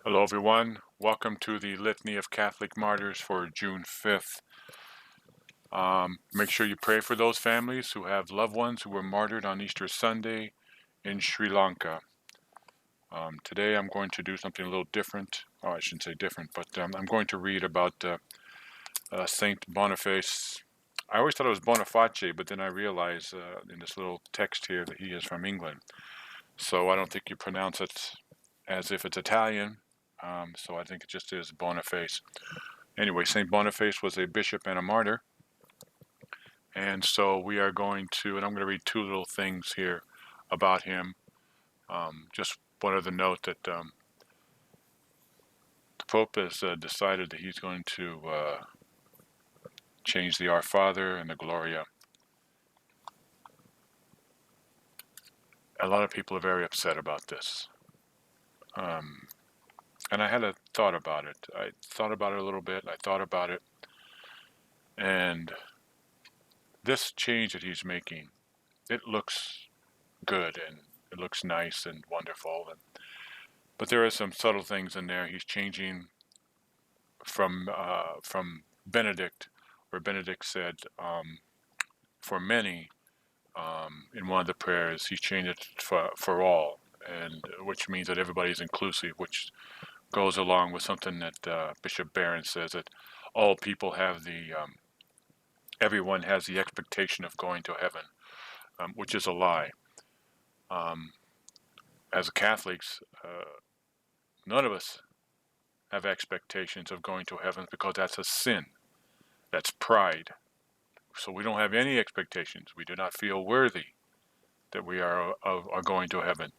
Hello, everyone. Welcome to the Litany of Catholic Martyrs for June 5th. Make sure you pray for those families who have loved ones who were martyred on Easter Sunday in Sri Lanka. Today I'm going to do something a little different. Oh, I shouldn't say different, but I'm going to read about Saint Boniface. I always thought it was Boniface, but then I realized in this little text here that he is from England. So I don't think you pronounce it as if it's Italian. So I think it just is Boniface. Anyway, St. Boniface was a bishop and a martyr. And so we are going to, and I'm going to read two little things here about him. Just one other note that the Pope has decided that he's going to change the Our Father and the Gloria. A lot of people are very upset about this. And I had a thought about it. I thought about it a little bit. I thought about it. And this change that he's making, it looks good and it looks nice and wonderful. But there are some subtle things in there. He's changing from Benedict, where Benedict said, for many, in one of the prayers, he's changed it for all, and which means that everybody's inclusive, which goes along with something that Bishop Barron says, that all people have everyone has the expectation of going to heaven, which is a lie. As Catholics, none of us have expectations of going to heaven because that's a sin. That's pride. So we don't have any expectations. We do not feel worthy that we are going to heaven.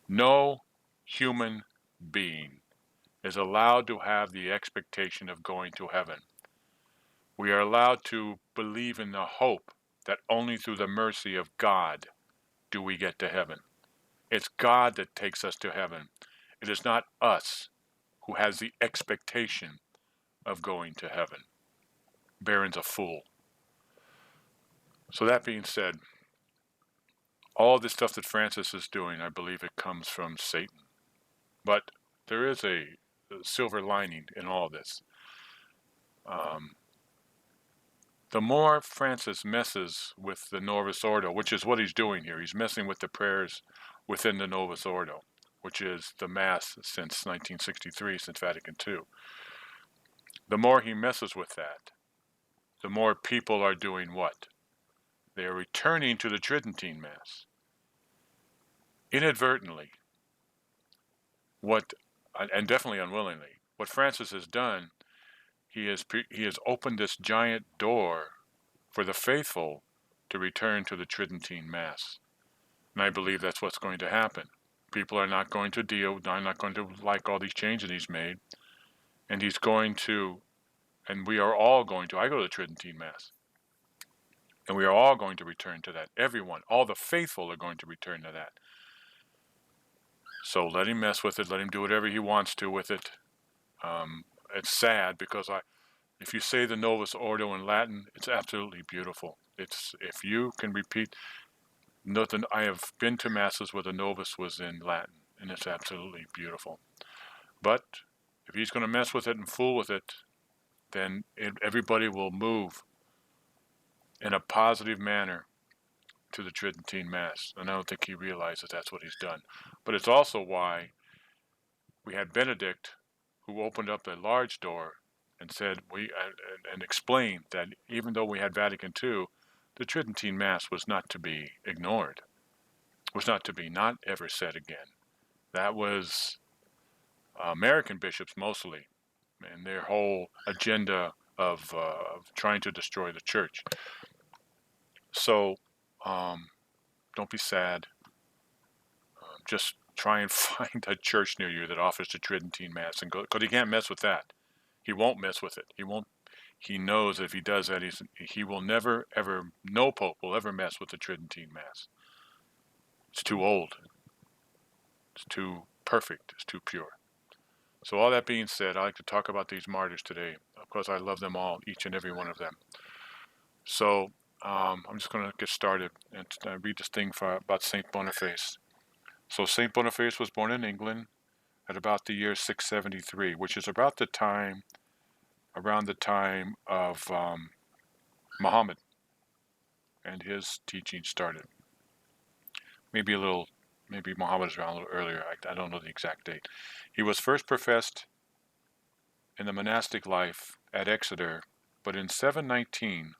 No human being is allowed to have the expectation of going to heaven. We are allowed to believe in the hope that only through the mercy of God do we get to heaven. It's God that takes us to heaven. It is not us who has the expectation of going to heaven. Barron's a fool. So that being said, all this stuff that Francis is doing, I believe it comes from Satan. But there is a silver lining in all this. The more Francis messes with the Novus Ordo, which is what he's doing here, he's messing with the prayers within the Novus Ordo, which is the Mass since 1963, since Vatican II. The more he messes with that, the more people are doing what? They are returning to the Tridentine Mass. Inadvertently, and definitely unwillingly, what Francis has done, he has opened this giant door for the faithful to return to the Tridentine Mass. And I believe that's what's going to happen. People are not going to not going to like all these changes he's made. And he's going to, and we are all going to, I go to the Tridentine Mass. And we are all going to return to that. Everyone, all the faithful are going to return to that. So let him mess with it. Let him do whatever he wants to with it. It's sad because if you say the Novus Ordo in Latin, it's absolutely beautiful. If you can repeat, nothing. I have been to masses where the Novus was in Latin, and it's absolutely beautiful. But if he's going to mess with it and fool with it, then everybody will move in a positive manner to the Tridentine Mass. And I don't think he realizes that's what he's done. But it's also why we had Benedict, who opened up a large door and said and explained that even though we had Vatican II, the Tridentine Mass was not to be ignored, was not to be not ever said again. That was American bishops mostly, and their whole agenda of trying to destroy the church. So don't be sad. Just try and find a church near you that offers the Tridentine Mass and go, because he can't mess with that. He won't mess with it. He won't. He knows if he does that, he will never, ever, no pope will ever mess with the Tridentine Mass. It's too old. It's too perfect. It's too pure. So all that being said, I like to talk about these martyrs today. Of course, I love them all, each and every one of them. So I'm just going to get started and read this thing about St. Boniface. So St. Boniface was born in England at about the year 673, which is about the time, around the time of Muhammad and his teaching started. Maybe Muhammad was around a little earlier. I don't know the exact date. He was first professed in the monastic life at Exeter, but in 719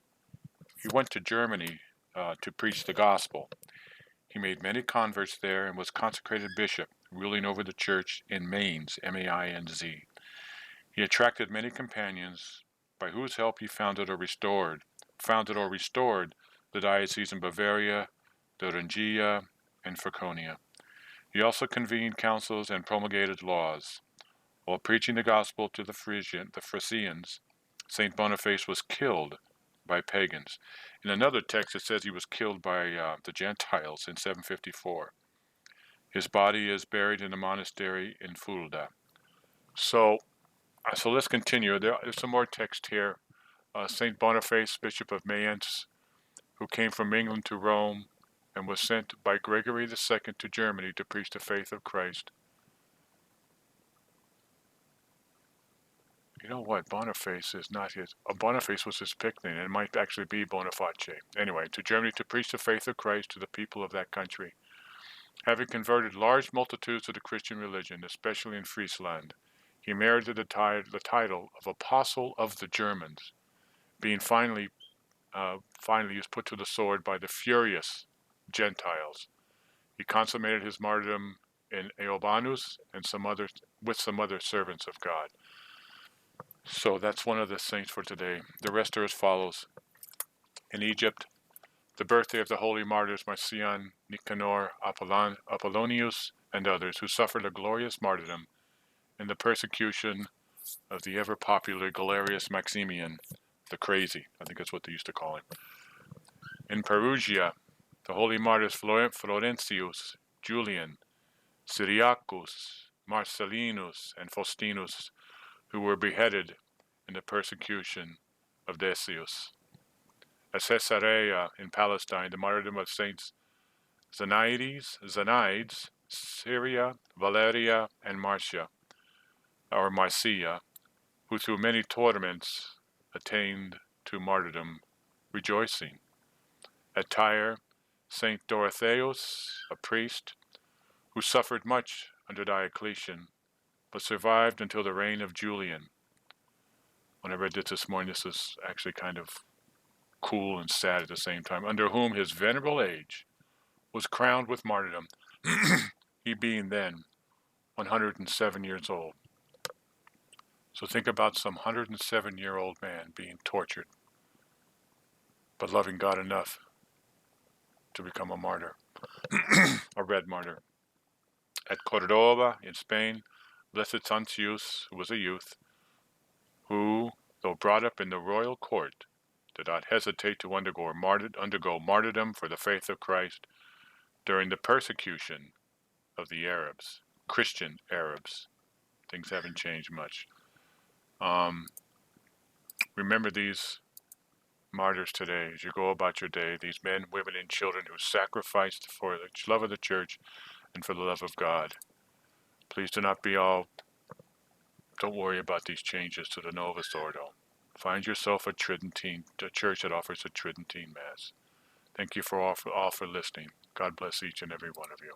he went to Germany to preach the gospel. He made many converts there and was consecrated bishop, ruling over the church in Mainz, Mainz. He attracted many companions, by whose help he founded or restored the dioceses in Bavaria, Thuringia, and Franconia. He also convened councils and promulgated laws. While preaching the gospel to the Frisians, St. Boniface was killed by pagans. In another text, it says he was killed by the Gentiles in 754. His body is buried in a monastery in Fulda. So let's continue. There's some more text here. St. Boniface, Bishop of Mayence, who came from England to Rome and was sent by Gregory II to Germany to preach the faith of Christ. You know what? Boniface is not his. Boniface was his nickname. It might actually be Boniface. Anyway, to Germany to preach the faith of Christ to the people of that country. Having converted large multitudes to the Christian religion, especially in Friesland, he merited the title of Apostle of the Germans, being finally he was put to the sword by the furious Gentiles. He consummated his martyrdom in Eobanus and with some other servants of God. So that's one of the saints for today. The rest are as follows. In Egypt, the birthday of the holy martyrs Marcion, Nicanor, Apollonius, and others who suffered a glorious martyrdom in the persecution of the ever-popular Galerius Maximian, the Crazy, I think that's what they used to call him. In Perugia, the holy martyrs Florentius, Julian, Cyriacus, Marcellinus, and Faustinus, who were beheaded in the persecution of Decius. At Caesarea in Palestine, the martyrdom of Saints Zanides, Syria, Valeria, and Marcia, who through many torments attained to martyrdom, rejoicing. At Tyre, Saint Dorotheus, a priest, who suffered much under Diocletian, but survived until the reign of Julian. When I read this morning, this is actually kind of cool and sad at the same time, under whom his venerable age was crowned with martyrdom, he being then 107 years old. So think about some 107-year-old man being tortured, but loving God enough to become a martyr, a red martyr. At Cordova in Spain, Blessed Sancius, who was a youth, who, though brought up in the royal court, did not hesitate to undergo martyrdom for the faith of Christ during the persecution of the Arabs, Christian Arabs. Things haven't changed much. Remember these martyrs today as you go about your day, these men, women, and children who sacrificed for the love of the church and for the love of God. Please don't worry about these changes to the Novus Ordo. Find yourself a church that offers a Tridentine Mass. Thank you all for listening. God bless each and every one of you.